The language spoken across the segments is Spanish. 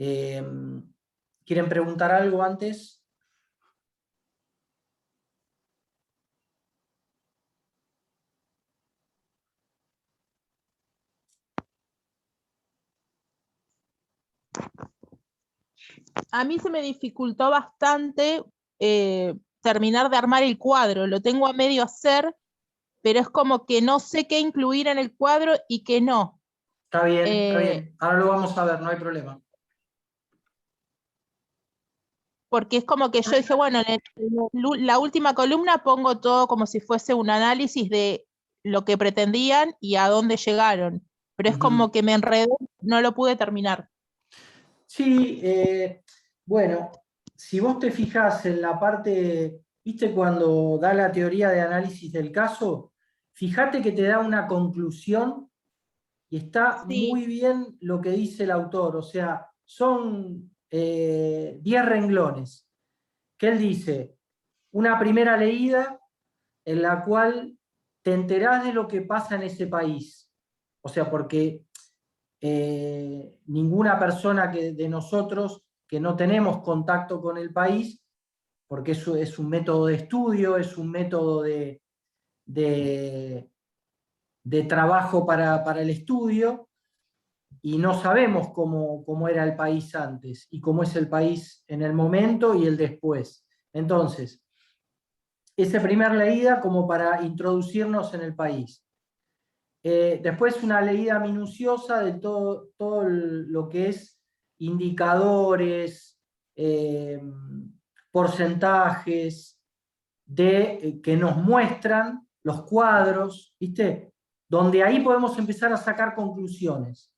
Eh, ¿Quieren preguntar algo antes? A mí se me dificultó bastante terminar de armar el cuadro. Lo tengo a medio hacer, pero es como que no sé qué incluir en el cuadro y qué no. Está bien, está bien. Ahora lo vamos a ver, no hay problema. Porque es como que yo dije, bueno, en la última columna pongo todo como si fuese un análisis de lo que pretendían y a dónde llegaron. Pero es como que me enredé, no lo pude terminar. Sí, bueno, si vos te fijas en la parte, ¿viste cuando da la teoría de análisis del caso? Fíjate que te da una conclusión y está Sí, muy bien lo que dice el autor, o sea, son 10 renglones, que él dice, una primera leída en la cual te enterás de lo que pasa en ese país, o sea, porque ninguna persona de nosotros que no tenemos contacto con el país, porque eso es un método de estudio, es un método de, de trabajo para el estudio, y no sabemos cómo era el país antes y cómo es el país en el momento y el después. Entonces, esa primera leída como para introducirnos en el país. Después una leída minuciosa de todo lo que es indicadores, porcentajes, que nos muestran los cuadros, ¿viste? Donde ahí podemos empezar a sacar conclusiones.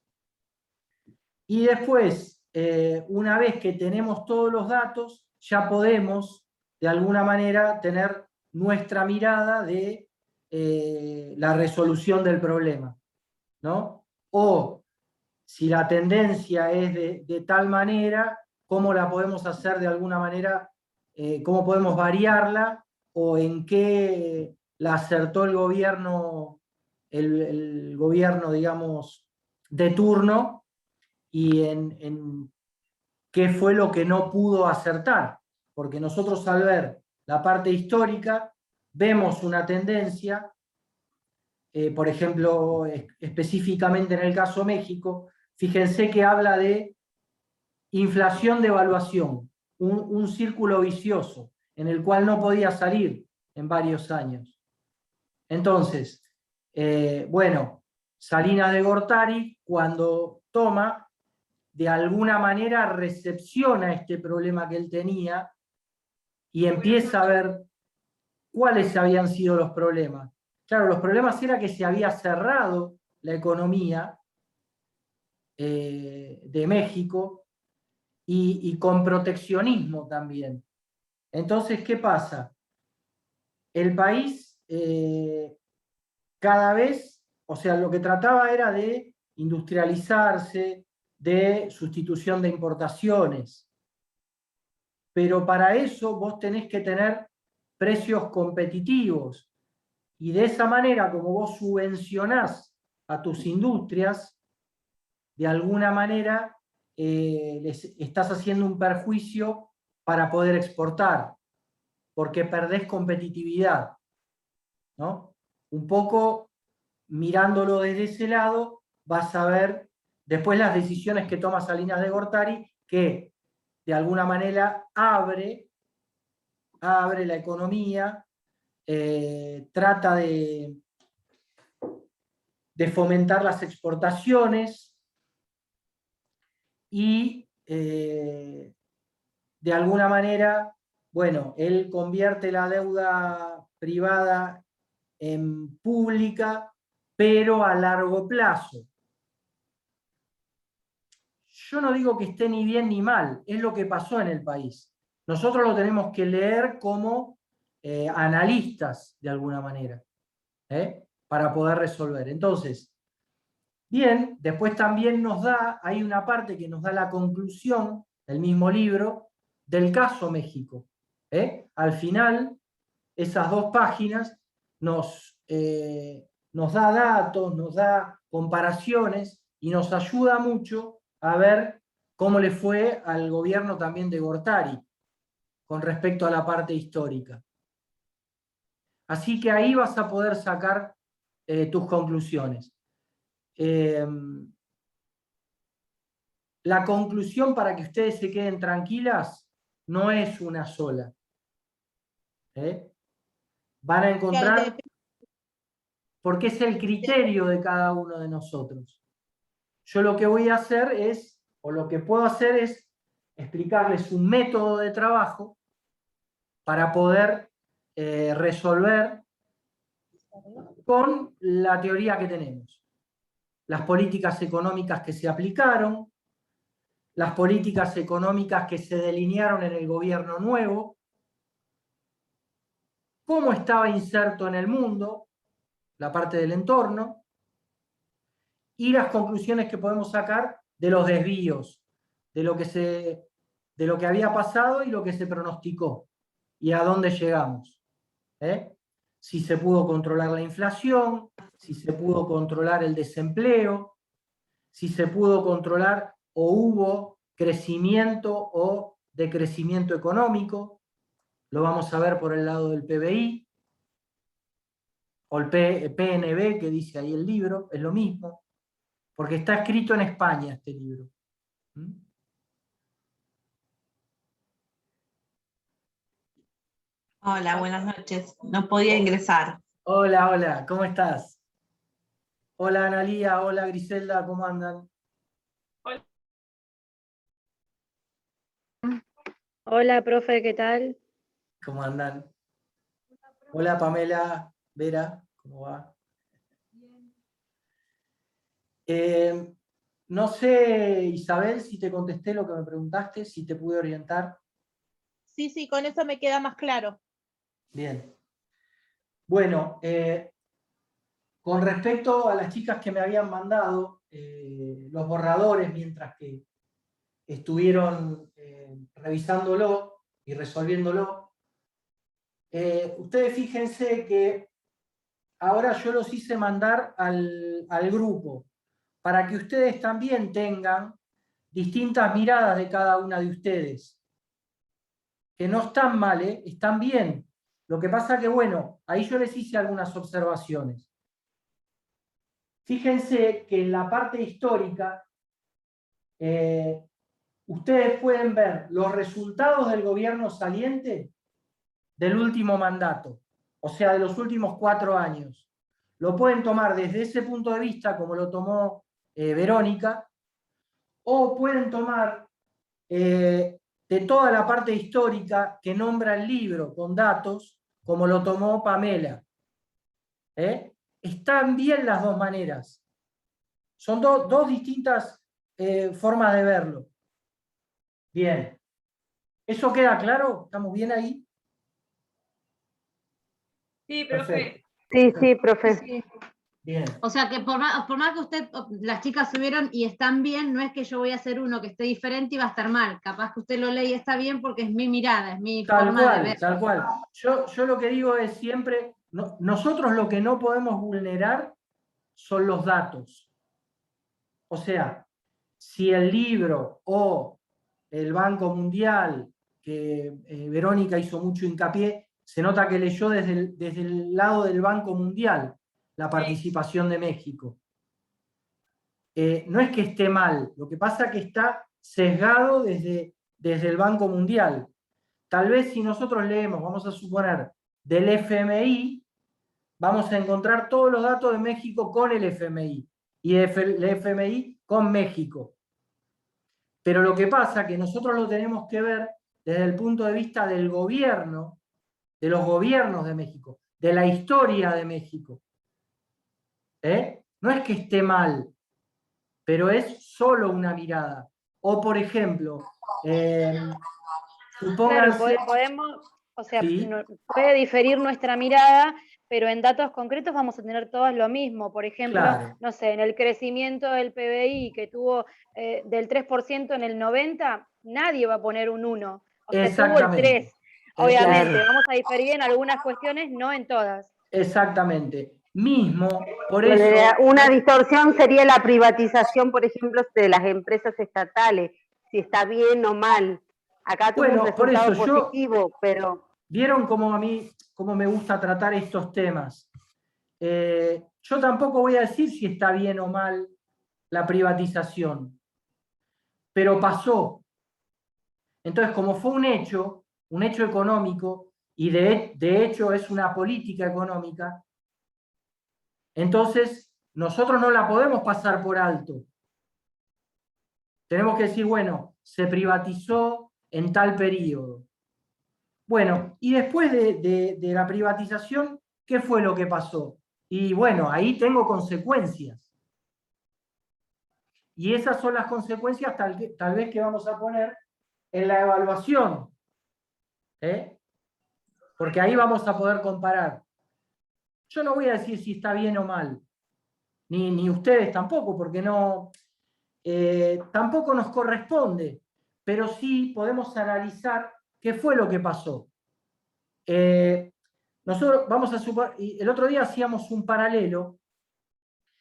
Y después, una vez que tenemos todos los datos, ya podemos, de alguna manera, tener nuestra mirada de la resolución del problema, ¿no? O si la tendencia es de tal manera, cómo la podemos hacer de alguna manera, cómo podemos variarla, o en qué la acertó el gobierno, digamos, de turno, y en qué fue lo que no pudo acertar. Porque nosotros, al ver la parte histórica, vemos una tendencia, por ejemplo, específicamente en el caso México, fíjense que habla de inflación-devaluación, un círculo vicioso en el cual no podía salir en varios años. Entonces, bueno, Salinas de Gortari, cuando toma, de alguna manera recepciona este problema que él tenía y empieza a ver cuáles habían sido los problemas. Claro, los problemas era que se había cerrado la economía de México, y con proteccionismo también. Entonces, ¿qué pasa? El país cada vez, o sea, lo que trataba era de industrializarse, de sustitución de importaciones, pero para eso vos tenés que tener precios competitivos, y de esa manera, como vos subvencionás a tus industrias, de alguna manera les estás haciendo un perjuicio para poder exportar, porque perdés competitividad, ¿no? Un poco mirándolo desde ese lado, vas a ver después las decisiones que toma Salinas de Gortari, que de alguna manera abre la economía, trata de fomentar las exportaciones y de alguna manera, bueno, él convierte la deuda privada en pública, pero a largo plazo. Yo no digo que esté ni bien ni mal, es lo que pasó en el país. Nosotros lo tenemos que leer como analistas, de alguna manera, para poder resolver. Entonces, bien, después también hay una parte que nos da la conclusión del mismo libro del caso México. Al final, esas 2 páginas nos da datos, nos da comparaciones y nos ayuda mucho a ver cómo le fue al gobierno también de Gortari con respecto a la parte histórica. Así que ahí vas a poder sacar tus conclusiones. La conclusión, para que ustedes se queden tranquilas, no es una sola. Van a encontrar, porque es el criterio de cada uno de nosotros. Yo lo que voy a hacer es, o lo que puedo hacer es, explicarles un método de trabajo para poder resolver con la teoría que tenemos. Las políticas económicas que se aplicaron, las políticas económicas que se delinearon en el gobierno nuevo, cómo estaba inserto en el mundo, la parte del entorno, y las conclusiones que podemos sacar de los desvíos, de lo que había pasado y lo que se pronosticó, y a dónde llegamos. Si se pudo controlar la inflación, si se pudo controlar el desempleo, si se pudo controlar o hubo crecimiento o decrecimiento económico. Lo vamos a ver por el lado del PBI, o el PNB, que dice ahí el libro, es lo mismo, porque está escrito en España este libro. Hola, buenas noches. No podía ingresar. Hola, hola, ¿cómo estás? Hola Analía, hola Griselda, ¿cómo andan? Hola, profe, ¿qué tal? ¿Cómo andan? Hola Pamela, Vera, ¿cómo va? No sé, Isabel, si te contesté lo que me preguntaste, si te pude orientar. Sí, con eso me queda más claro. Bien. Bueno, con respecto a las chicas que me habían mandado los borradores mientras que estuvieron revisándolo y resolviéndolo, ustedes fíjense que ahora yo los hice mandar al grupo para que ustedes también tengan distintas miradas de cada una de ustedes, que no están mal, están bien. Lo que pasa que, bueno, ahí yo les hice algunas observaciones. Fíjense que en la parte histórica, ustedes pueden ver los resultados del gobierno saliente del último mandato, o sea, de los últimos 4 años. Lo pueden tomar desde ese punto de vista, como lo tomó Verónica, o pueden tomar de toda la parte histórica que nombra el libro con datos, como lo tomó Pamela. Están bien las dos maneras. Son dos distintas formas de verlo. Bien. ¿Eso queda claro? ¿Estamos bien ahí? Sí, Perfecto. Sí, profe. Sí. Bien. O sea que por más que las chicas subieron y están bien, no es que yo voy a hacer uno que esté diferente y va a estar mal. Capaz que usted lo lee y está bien porque es mi mirada, es mi forma de ver. Tal cual. Yo lo que digo es siempre, nosotros lo que no podemos vulnerar son los datos. O sea, si el libro o el Banco Mundial, que Verónica hizo mucho hincapié, se nota que leyó desde el lado del Banco Mundial la participación de México. No es que esté mal, lo que pasa es que está sesgado desde el Banco Mundial. Tal vez si nosotros leemos, vamos a suponer, del FMI, vamos a encontrar todos los datos de México con el FMI y el FMI con México. Pero lo que pasa es que nosotros lo tenemos que ver desde el punto de vista del gobierno, de los gobiernos de México, de la historia de México. No es que esté mal, pero es solo una mirada. O, por ejemplo, Claro, supónganse... podemos, o sea, Sí. puede diferir nuestra mirada, pero en datos concretos vamos a tener todos lo mismo. Por ejemplo, Claro. no sé, en el crecimiento del PBI que tuvo del 3% en el 90, nadie va a poner un 1. O sea, tuvo el 3. Obviamente, vamos a diferir en algunas cuestiones, no en todas. Exactamente. Mismo, por eso... Una distorsión sería la privatización, por ejemplo, de las empresas estatales. si está bien o mal. Acá tuvo un Bueno, por resultado eso positivo, pero... ¿Vieron cómo a mí, cómo me gusta tratar estos temas? Yo tampoco voy a decir si está bien o mal la privatización, pero pasó. Entonces, como fue un hecho económico, y de hecho es una política económica, entonces nosotros no la podemos pasar por alto. Tenemos que decir, bueno, se privatizó en tal periodo. Bueno, y después de la privatización, ¿qué fue lo que pasó? Y bueno, ahí tengo consecuencias. Y esas son las consecuencias tal vez que vamos a poner en la evaluación. ¿Eh? Porque ahí vamos a poder comparar. Yo no voy a decir si está bien o mal, ni ustedes tampoco, porque no, tampoco nos corresponde, pero sí podemos analizar qué fue lo que pasó. Nosotros vamos a suponer, el otro día hacíamos un paralelo,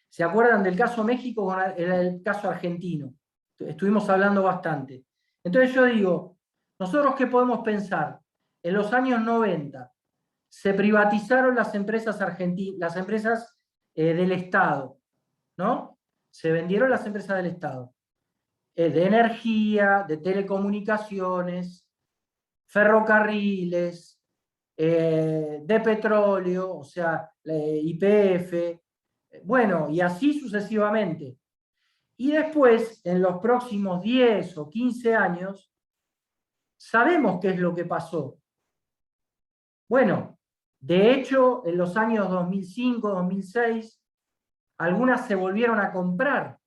¿se acuerdan del caso México con el caso argentino? Estuvimos hablando bastante. Entonces yo digo, ¿nosotros qué podemos pensar? En los años 90 se privatizaron las empresas las empresas del Estado, ¿no? Se vendieron las empresas del Estado, de energía, de telecomunicaciones, ferrocarriles, de petróleo, o sea, YPF, bueno, y así sucesivamente. Y después, en los próximos 10 o 15 años, sabemos qué es lo que pasó. Bueno, de hecho, en los años 2005, 2006, algunas se volvieron a comprar,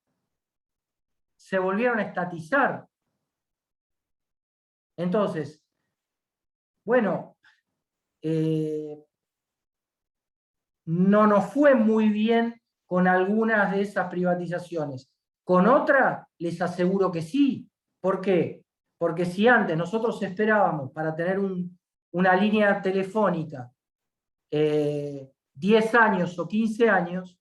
se volvieron a estatizar. Entonces, bueno, no nos fue muy bien con algunas de esas privatizaciones. Con otras, les aseguro que sí. ¿Por qué? Porque si antes nosotros esperábamos para tener una línea telefónica 10 años o 15 años,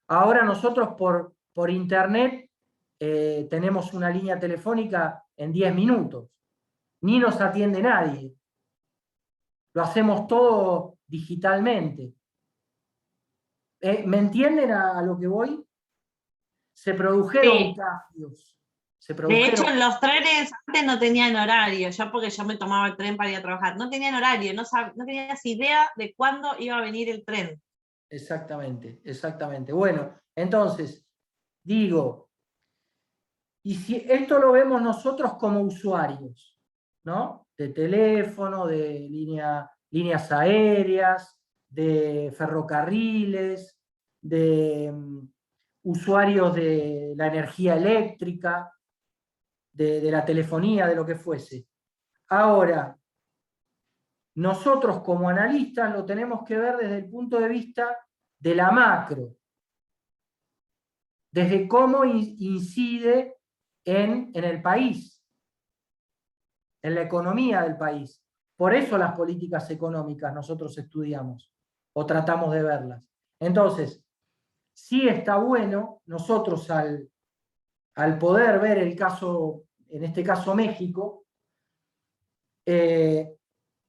ahora nosotros por internet tenemos una línea telefónica en 10 minutos. Ni nos atiende nadie. Lo hacemos todo digitalmente. ¿Me entienden a lo que voy? Se produjeron cambios. De hecho, los trenes antes no tenían horario, porque yo me tomaba el tren para ir a trabajar. No tenían horario, no tenías idea de cuándo iba a venir el tren. Exactamente, exactamente. Bueno, entonces, digo, y si esto lo vemos nosotros como usuarios, ¿no? De teléfono, de líneas aéreas, de ferrocarriles, de usuarios de la energía eléctrica, de la telefonía, de lo que fuese. Ahora, nosotros como analistas lo tenemos que ver desde el punto de vista de la macro, desde cómo incide en el país, en la economía del país. Por eso las políticas económicas nosotros estudiamos o tratamos de verlas. Entonces, sí está bueno nosotros al poder ver el caso, en este caso México,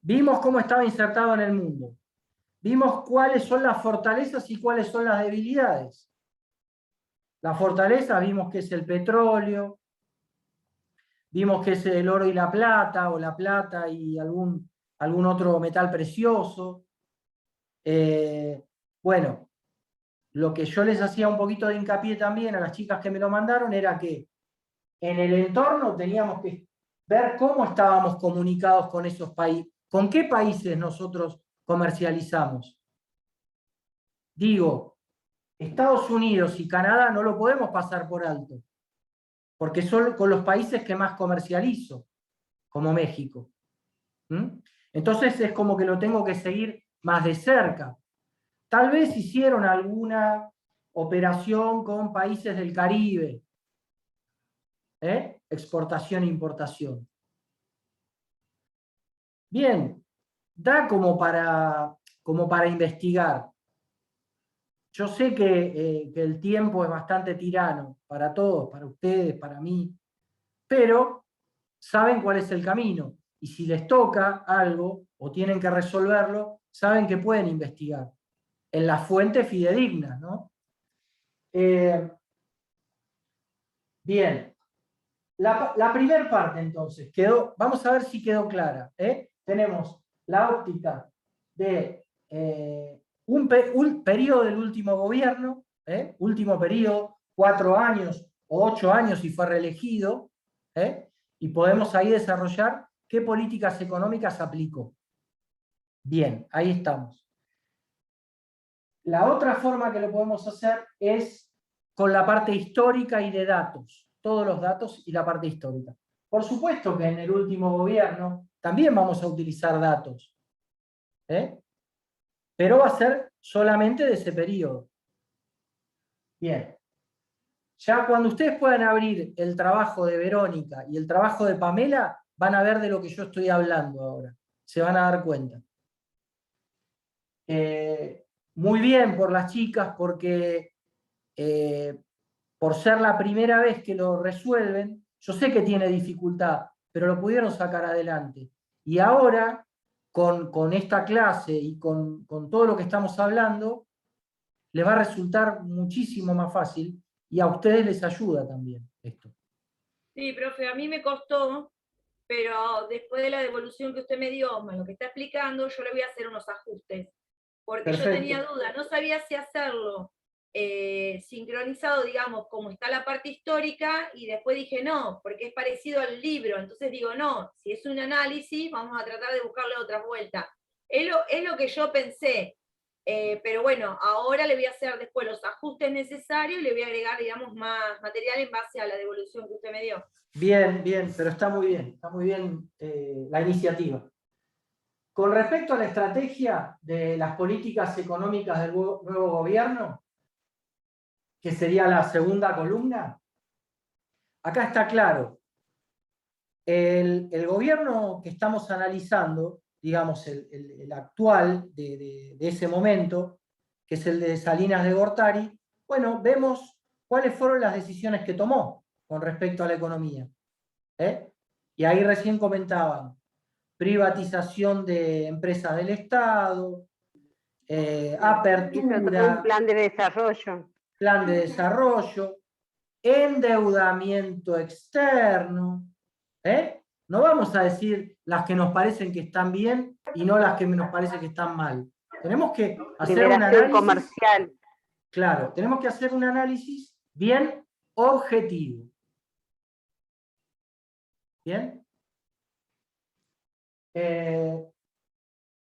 vimos cómo estaba insertado en el mundo. Vimos cuáles son las fortalezas y cuáles son las debilidades. La fortaleza vimos que es el petróleo, vimos que es el oro y la plata, o la plata y algún otro metal precioso. Bueno, lo que yo les hacía un poquito de hincapié también a las chicas que me lo mandaron era que en el entorno teníamos que ver cómo estábamos comunicados con esos países, con qué países nosotros comercializamos. Digo, Estados Unidos y Canadá no lo podemos pasar por alto, porque son con los países que más comercializo, como México. Entonces es como que lo tengo que seguir más de cerca. Tal vez hicieron alguna operación con países del Caribe, exportación e importación. Bien, da como para investigar. Yo sé que el tiempo es bastante tirano para todos, para ustedes, para mí, pero saben cuál es el camino. Y si les toca algo o tienen que resolverlo, saben que pueden investigar en las fuentes fidedignas, ¿no? Bien. La primera parte, entonces, vamos a ver si quedó clara. Tenemos la óptica de un periodo del último gobierno, último periodo, 4 años o 8 años si fue reelegido, y podemos ahí desarrollar qué políticas económicas aplicó. Bien, ahí estamos. La otra forma que lo podemos hacer es con la parte histórica y de datos, todos los datos y la parte histórica. Por supuesto que en el último gobierno también vamos a utilizar datos, pero va a ser solamente de ese periodo. Bien. Ya cuando ustedes puedan abrir el trabajo de Verónica y el trabajo de Pamela, van a ver de lo que yo estoy hablando ahora. Se van a dar cuenta. Muy bien por las chicas, porque por ser la primera vez que lo resuelven, yo sé que tiene dificultad, pero lo pudieron sacar adelante. Y ahora, con esta clase y con todo lo que estamos hablando, les va a resultar muchísimo más fácil y a ustedes les ayuda también esto. Sí, profe, a mí me costó, pero después de la devolución que usted me dio, más lo que está explicando, yo le voy a hacer unos ajustes. Porque Perfecto. Yo tenía duda, no sabía si hacerlo sincronizado, digamos, como está la parte histórica, y después dije no, porque es parecido al libro, entonces digo no, si es un análisis, vamos a tratar de buscarle otras vueltas. Es lo que yo pensé, pero bueno, ahora le voy a hacer después los ajustes necesarios y le voy a agregar, digamos, más material en base a la devolución que usted me dio. Bien, bien, pero está muy bien la iniciativa. Con respecto a la estrategia de las políticas económicas del nuevo gobierno, que sería la segunda columna, acá está claro. El gobierno que estamos analizando, digamos el actual de ese momento, que es el de Salinas de Gortari, bueno, vemos cuáles fueron las decisiones que tomó con respecto a la economía. Y ahí recién comentaban privatización de empresas del Estado, apertura, un plan de desarrollo, endeudamiento externo. No vamos a decir las que nos parecen que están bien y no las que nos parece que están mal. Tenemos que hacer un análisis comercial. Claro, tenemos que hacer un análisis bien objetivo. ¿Bien?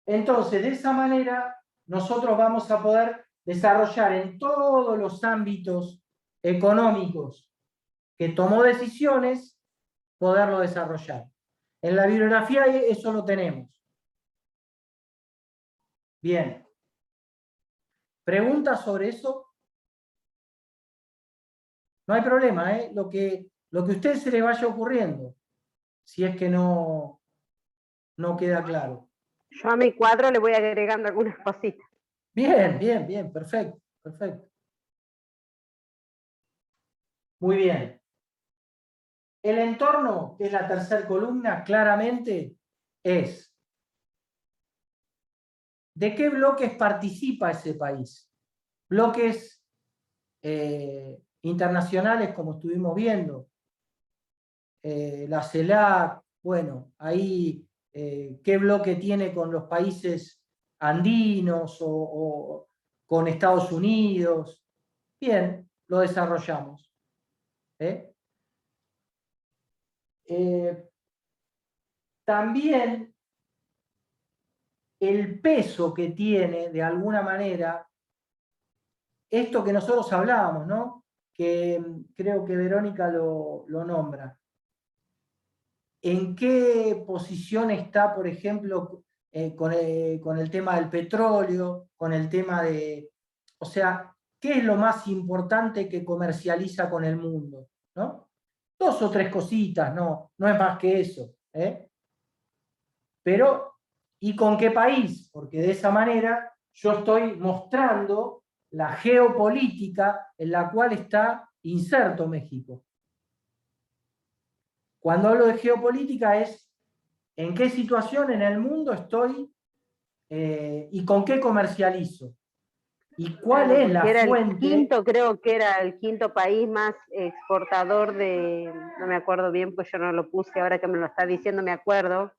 Entonces, de esa manera, nosotros vamos a poder desarrollar en todos los ámbitos económicos que tomó decisiones, poderlo desarrollar. En la bibliografía eso lo tenemos. Bien. ¿Preguntas sobre eso? No hay problema, lo que a ustedes se les vaya ocurriendo, si es que no queda claro. Yo a mi cuadro le voy agregando algunas cositas. Bien, perfecto. Muy bien. El entorno, que es la tercera columna, claramente es ¿de qué bloques participa ese país? Bloques internacionales, como estuvimos viendo. La CELAC, bueno, ahí qué bloque tiene con los países andinos o con Estados Unidos. Bien, lo desarrollamos. También el peso que tiene, de alguna manera, esto que nosotros hablábamos, ¿no? Que creo que Verónica lo nombra. ¿En qué posición está, por ejemplo, con el tema del petróleo, con el tema de... O sea, ¿qué es lo más importante que comercializa con el mundo? ¿No? 2 o 3 cositas, no es más que eso. Pero, ¿y con qué país? Porque de esa manera yo estoy mostrando la geopolítica en la cual está inserto México. Cuando hablo de geopolítica es en qué situación en el mundo estoy y con qué comercializo. ¿Y cuál es la fuente? Creo que era el quinto país más exportador de, no me acuerdo bien, pues yo no lo puse, ahora que me lo está diciendo me acuerdo,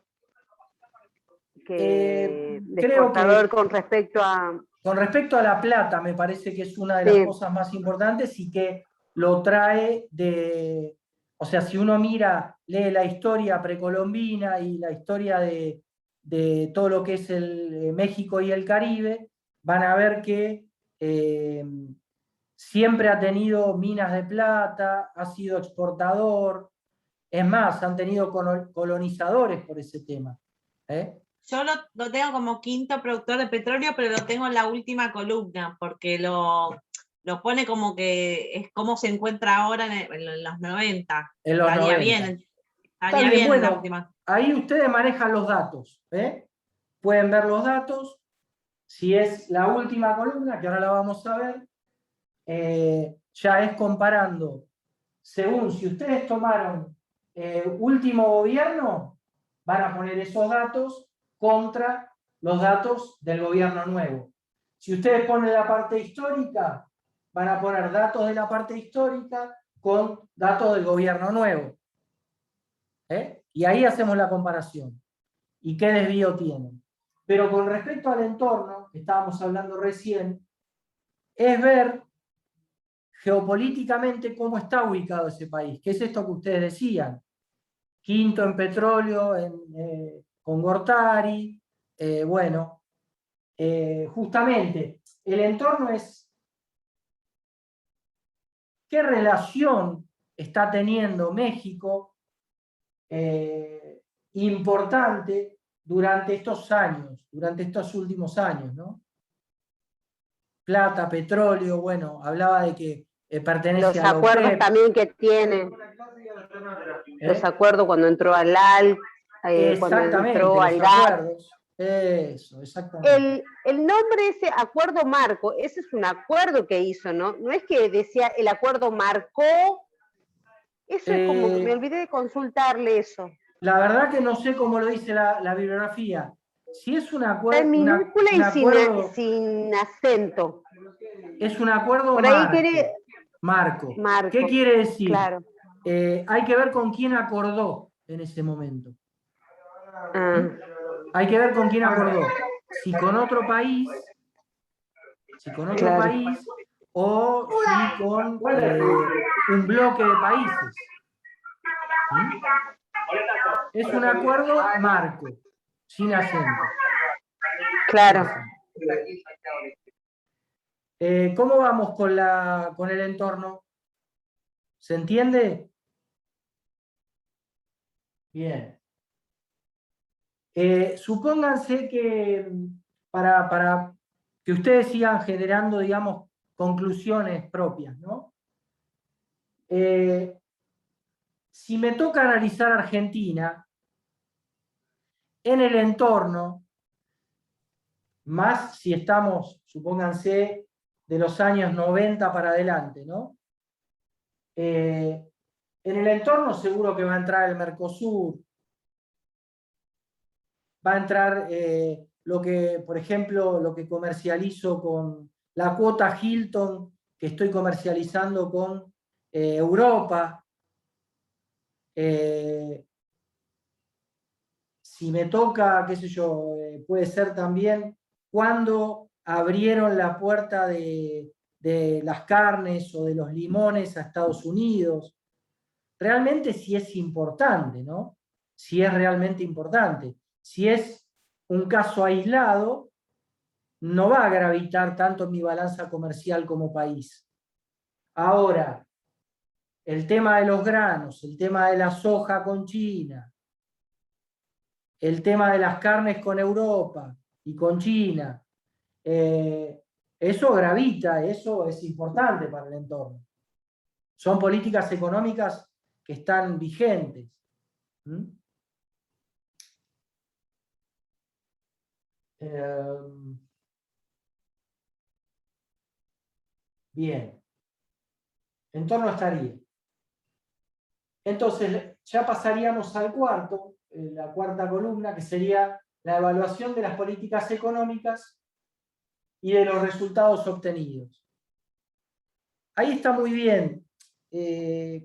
de exportador con respecto a... Con respecto a la plata, me parece que es una de las cosas más importantes y que lo trae de... O sea, si uno lee la historia precolombina y la historia de todo lo que es el México y el Caribe, van a ver que siempre ha tenido minas de plata, ha sido exportador, es más, han tenido colonizadores por ese tema. Yo lo tengo como quinto productor de petróleo, pero lo tengo en la última columna, porque lo pone como que es como se encuentra ahora en los 90. En los estaría 90. Bien, estaría bien bueno, en la última. Ahí ustedes manejan los datos. Pueden ver los datos. Si es la última columna, que ahora la vamos a ver, ya es comparando, según si ustedes tomaron último gobierno, van a poner esos datos contra los datos del gobierno nuevo. Si ustedes ponen la parte histórica, van a poner datos de la parte histórica con datos del gobierno nuevo. Y ahí hacemos la comparación. ¿Y qué desvío tienen? Pero con respecto al entorno, que estábamos hablando recién, es ver geopolíticamente cómo está ubicado ese país. ¿Qué es esto que ustedes decían? Quinto en petróleo, con Gortari. Justamente, el entorno es qué relación está teniendo México importante durante estos años, durante estos últimos años, ¿no? Plata, petróleo, bueno, hablaba de que pertenece a la OPEP. Los acuerdos también que tiene, los acuerdos cuando entró al ALC, cuando entró al GATT. Eso, exactamente. El nombre ese acuerdo marco, ese es un acuerdo que hizo, ¿no? No es que decía el acuerdo marcó, eso es como, me olvidé de consultarle eso. La verdad que no sé cómo lo dice la bibliografía. Si es un acuerdo... Está en minúscula y acuerdo, sin acento. Es un acuerdo Por ahí marco. Marco. ¿Qué quiere decir? Claro. Hay que ver con quién acordó en ese momento. Hay que ver con quién acordó. Si con otro país, o si con un bloque de países. Es un acuerdo marco, sin acento. Claro. ¿Cómo vamos con el entorno? ¿Se entiende? Bien. Supónganse que para que ustedes sigan generando, digamos, conclusiones propias, ¿no? Si me toca analizar Argentina, en el entorno, más si estamos, supónganse, de los años 90 para adelante, ¿no? En el entorno seguro que va a entrar el Mercosur, va a entrar por ejemplo, lo que comercializo con la cuota Hilton, que estoy comercializando con Europa. Si me toca, qué sé yo, puede ser también cuando abrieron la puerta de las carnes o de los limones a Estados Unidos. Realmente sí es importante, ¿no? Si es realmente importante. Si es un caso aislado, no va a gravitar tanto en mi balanza comercial como país. Ahora, el tema de los granos, el tema de la soja con China, el tema de las carnes con Europa y con China, eso gravita, eso es importante para el entorno. Son políticas económicas que están vigentes. Bien. Entorno estaría. Entonces, ya pasaríamos al cuarto, la cuarta columna, que sería la evaluación de las políticas económicas y de los resultados obtenidos. Ahí está muy bien.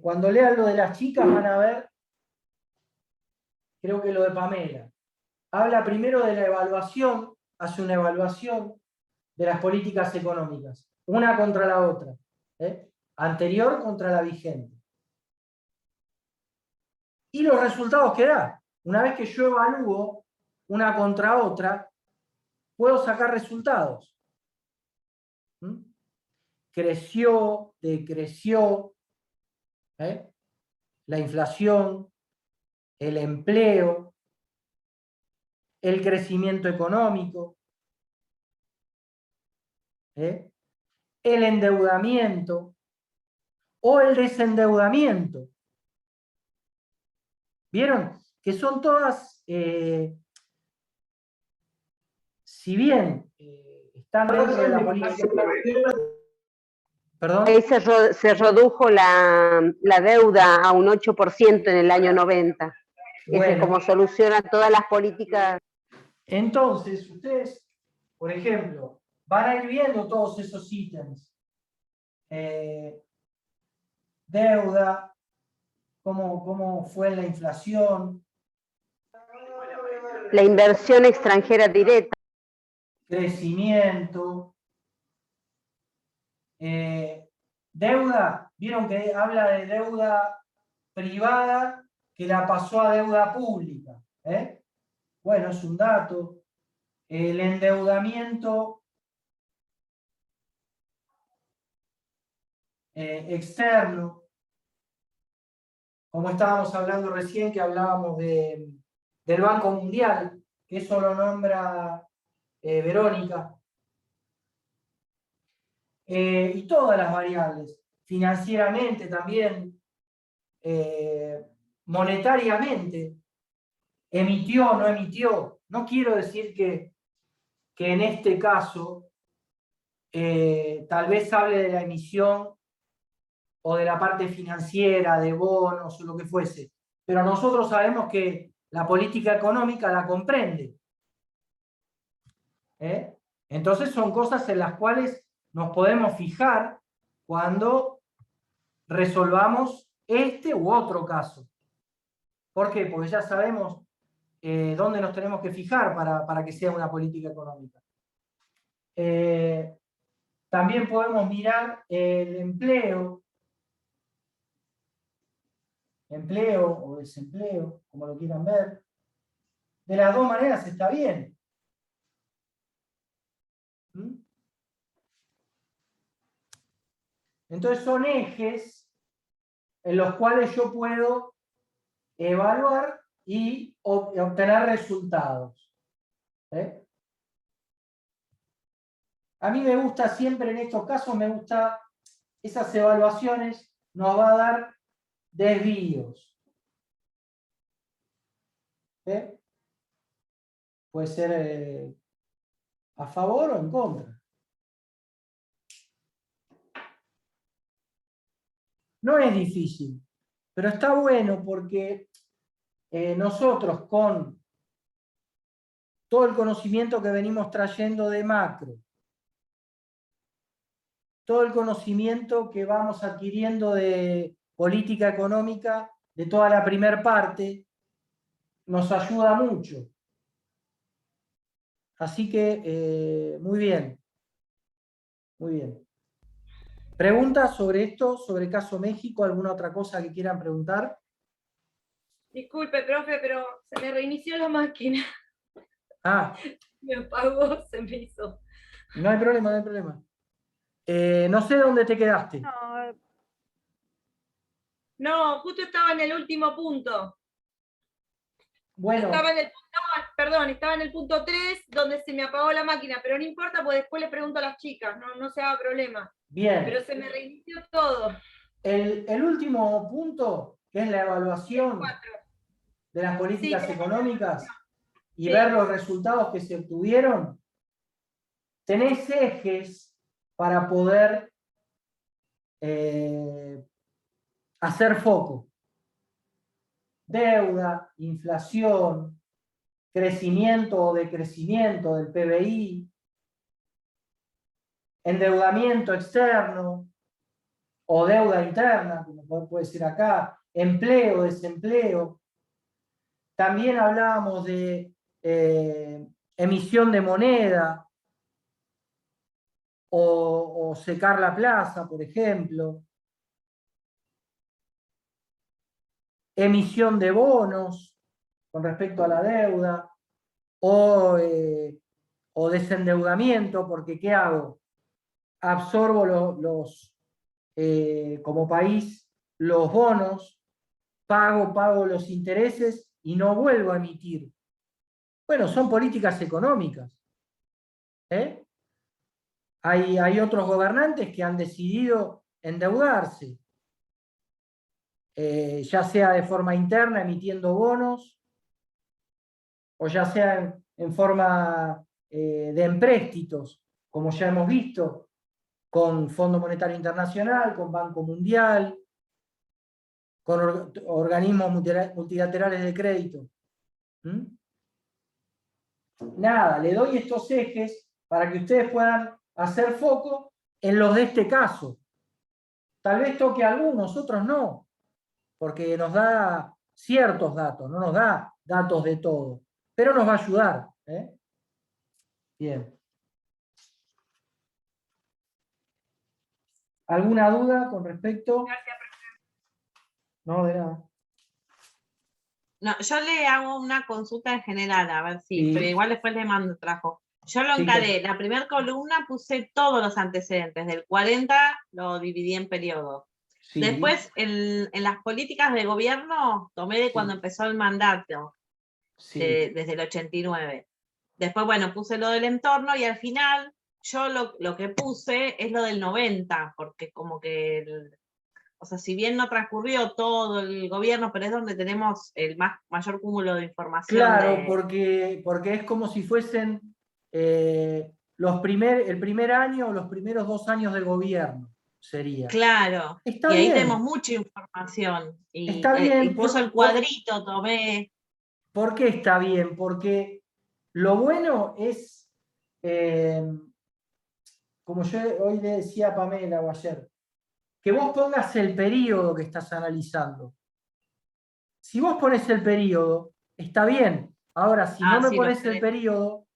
Cuando lean lo de las chicas van a ver, creo que lo de Pamela. Habla primero de la evaluación, hace una evaluación de las políticas económicas, una contra la otra, anterior contra la vigente. Y los resultados que da. Una vez que yo evalúo una contra otra, puedo sacar resultados. Creció, decreció, la inflación, el empleo, el crecimiento económico, el endeudamiento o el desendeudamiento. ¿Vieron? Que son todas, si bien están dentro de la política... ¿Perdón? Ahí se redujo la deuda a un 8% en el año 90. Bueno, ese es como soluciona todas las políticas. Entonces, ustedes, por ejemplo, van a ir viendo todos esos ítems. Deuda, cómo fue la inflación. La inversión extranjera directa. Crecimiento. Deuda, vieron que habla de deuda privada que la pasó a deuda pública. Bueno, es un dato. El endeudamiento externo, como estábamos hablando recién, que hablábamos del Banco Mundial, que eso lo nombra Verónica. Y todas las variables, financieramente también, monetariamente, emitió o no emitió. No quiero decir que en este caso tal vez hable de la emisión o de la parte financiera, de bonos o lo que fuese, pero nosotros sabemos que la política económica la comprende. Entonces son cosas en las cuales nos podemos fijar cuando resolvamos este u otro caso. ¿Por qué? Porque ya sabemos dónde nos tenemos que fijar para que sea una política económica. También podemos mirar el empleo o desempleo, como lo quieran ver. De las dos maneras está bien. Entonces son ejes en los cuales yo puedo evaluar y obtener resultados. A mí me gusta siempre en estos casos, me gusta esas evaluaciones, nos va a dar desvíos. Puede ser a favor o en contra. No es difícil, pero está bueno porque nosotros con todo el conocimiento que venimos trayendo de macro, todo el conocimiento que vamos adquiriendo de política económica, de toda la primera parte, nos ayuda mucho. Así que, muy bien. Muy bien. ¿Preguntas sobre esto, sobre Caso México? ¿Alguna otra cosa que quieran preguntar? Disculpe, profe, pero se me reinició la máquina. Ah. Me apagó, se me hizo. No hay problema, no hay problema. No sé dónde te quedaste. No, justo estaba en el último punto. Bueno. Estaba en el punto 3, donde se me apagó la máquina, pero no importa, porque después le pregunto a las chicas, no se haga problema. Bien. Pero se me reinició todo. El último punto, que es la evaluación de las políticas económicas y ver los resultados que se obtuvieron, tenés ejes para poder hacer foco. deuda, inflación, crecimiento o decrecimiento del PBI, endeudamiento externo o deuda interna, como puede ser acá, empleo, desempleo. También hablábamos de emisión de moneda o secar la plaza, por ejemplo. Emisión de bonos con respecto a la deuda o desendeudamiento, porque ¿qué hago? Absorbo como país los bonos, pago los intereses y no vuelvo a emitir. Bueno, son políticas económicas. Hay otros gobernantes que han decidido endeudarse, ya sea de forma interna emitiendo bonos, o ya sea en forma de empréstitos, como ya hemos visto, con Fondo Monetario Internacional, con Banco Mundial, con organismos multilaterales de crédito. Nada, le doy estos ejes para que ustedes puedan hacer foco en los de este caso. Tal vez toque a algunos, otros no, porque nos da ciertos datos, no nos da datos de todo, pero nos va a ayudar. Bien. ¿Alguna duda con respecto? No, de nada. No, yo le hago una consulta en general, a ver si, Sí. pero igual después le mando trabajo. Yo lo Sí, encaré, la primera columna puse todos los antecedentes, del 40 lo dividí en periodos. Sí. Después, en las políticas de gobierno, tomé de cuando empezó el mandato, Sí. desde el 89. Después, bueno, puse lo del entorno y al final yo lo que puse es lo del 90, porque como que, o sea, si bien no transcurrió todo el gobierno, pero es donde tenemos el mayor cúmulo de información. Claro, porque es como si fuesen el primer año o los primeros 2 años de gobierno, sería. Claro, Está y ahí bien. tenemos mucha información. Y, está bien. incluso el cuadrito tomé. ¿Por qué está bien? Porque lo bueno es, como yo hoy le decía a Pamela o ayer, que vos pongas el periodo que estás analizando. Si vos pones el periodo, está bien. Ahora, si no me Sí, pones el periodo...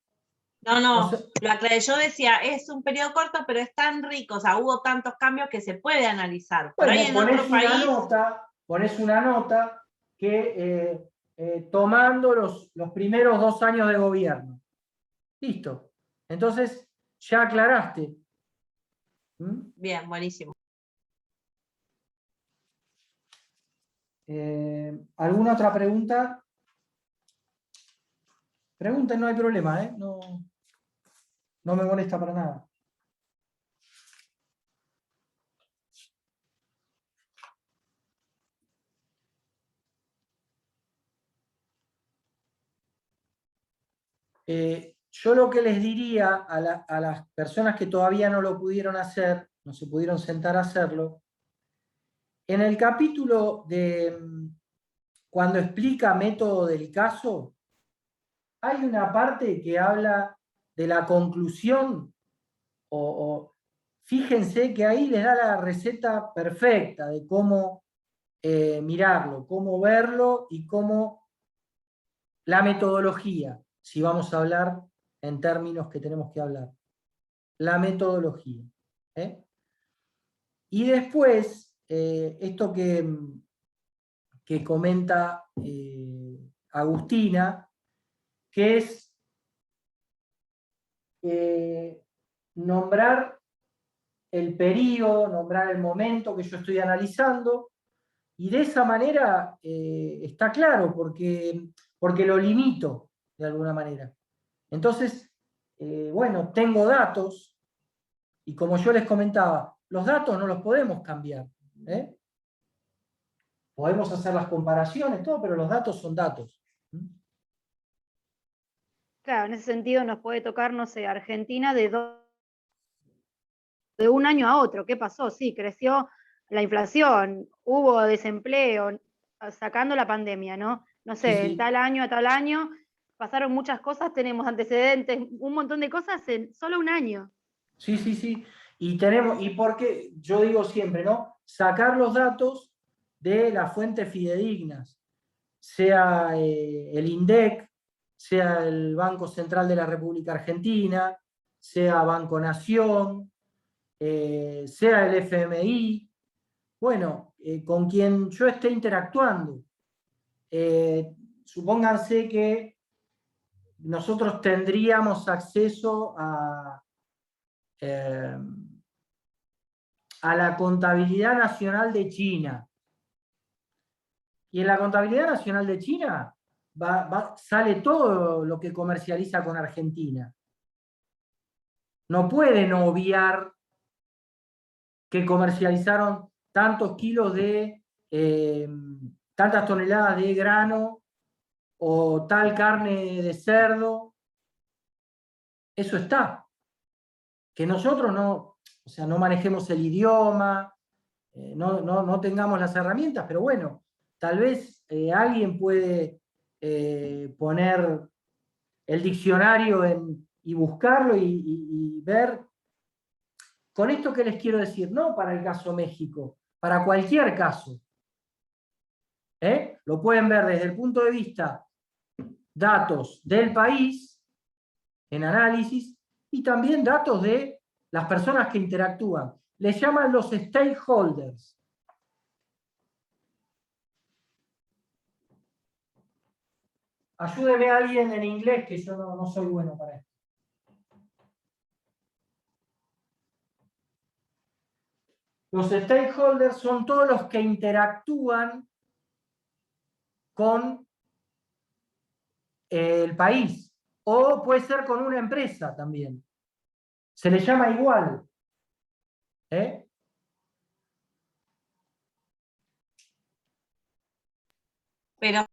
No, lo aclaré. Yo decía, es un periodo corto, pero es tan rico, o sea, hubo tantos cambios que se puede analizar. Por Bueno, ahí en otro país... pones una nota que tomando los primeros 2 años de gobierno. Listo. Entonces, ya aclaraste. Bien, buenísimo. ¿Alguna otra pregunta? Pregunten, no hay problema, no me molesta para nada. Yo lo que les diría a las personas que todavía no lo pudieron hacer, no se pudieron sentar a hacerlo, en el capítulo de cuando explica método del caso, hay una parte que habla de la conclusión, fíjense que ahí les da la receta perfecta de cómo mirarlo, cómo verlo y cómo la metodología, si vamos a hablar en términos que tenemos que hablar. La metodología. Y después, esto que comenta Agustina, que es nombrar el periodo, nombrar el momento que yo estoy analizando, y de esa manera está claro, porque lo limito de alguna manera. Entonces, bueno, tengo datos, y como yo les comentaba, los datos no los podemos cambiar. Podemos hacer las comparaciones, todo, pero los datos son datos. Claro, en ese sentido nos puede tocar, no sé, Argentina de un año a otro. ¿Qué pasó? Sí, creció la inflación, hubo desempleo, sacando la pandemia, ¿no? No sé, Sí, sí. en tal año a tal año, pasaron muchas cosas, tenemos antecedentes, un montón de cosas en solo un año. Sí, sí, sí. Y porque yo digo siempre, ¿no? Sacar los datos de las fuentes fidedignas, sea el INDEC, sea el Banco Central de la República Argentina, sea Banco Nación, sea el FMI, bueno, con quien yo esté interactuando. Supónganse que nosotros tendríamos acceso a la contabilidad nacional de China. Y en la contabilidad nacional de China sale todo lo que comercializa con Argentina. No pueden obviar que comercializaron tantos kilos de, tantas toneladas de grano o tal carne de cerdo. Eso está. Que nosotros no, o sea, no manejemos el idioma, no tengamos las herramientas, pero bueno, tal vez alguien puede poner el diccionario y buscarlo y ver. Con esto que les quiero decir, no para el caso México, para cualquier caso. Lo pueden ver desde el punto de vista datos del país en análisis y también datos de las personas que interactúan. Les llaman los stakeholders. Ayúdeme a alguien en inglés, que yo no soy bueno para esto. Los stakeholders son todos los que interactúan con el país, o puede ser con una empresa también. Se le llama igual. Pero